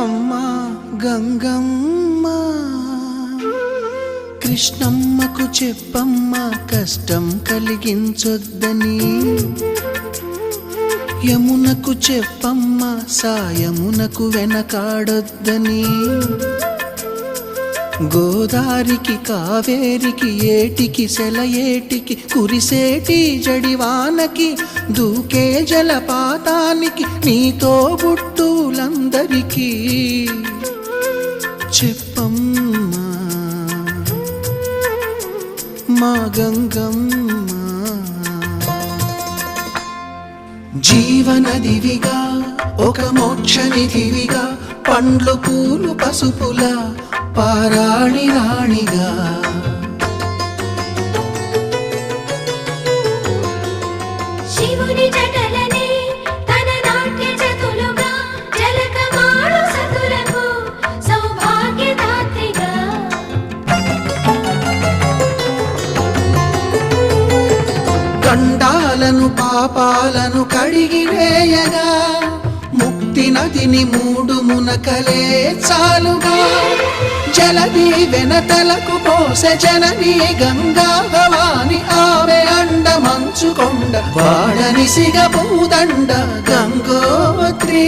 అమ్మా గంగమ్మ కృష్ణమ్మకు చెప్పమ్మా కష్టం కలిగించొద్దని, యమునకు చెప్పమ్మా సాయమునకు వెనకాడొద్దని, గోదారికి కావేరికి ఏటికి సెలయేటికి కురిసేటి జడివానకి దూకే జలపాతానికి నీతో బుట్టులందరికీ చెప్పమ్మా మా గంగమ్మ. జీవనదివిగా ఒక మోక్షనిధివిగా పండ్లు పూలు పసుపుల పారాణి రాణిగా, శివుని జటలనే తన నాట్య చతులుగా జలకమాడు సతులకు సౌభాగ్యదాత్రిగా, గండాలను పాపాలను కడిగివేయగా ముక్తి నదిని మూడు మునకలే చాలుగా, జలది వెనతలకు పోసె జనని గంగా భవాని ఆమె అండ మంచుకొండ వాడని సిగ పూదండ గంగోత్రి.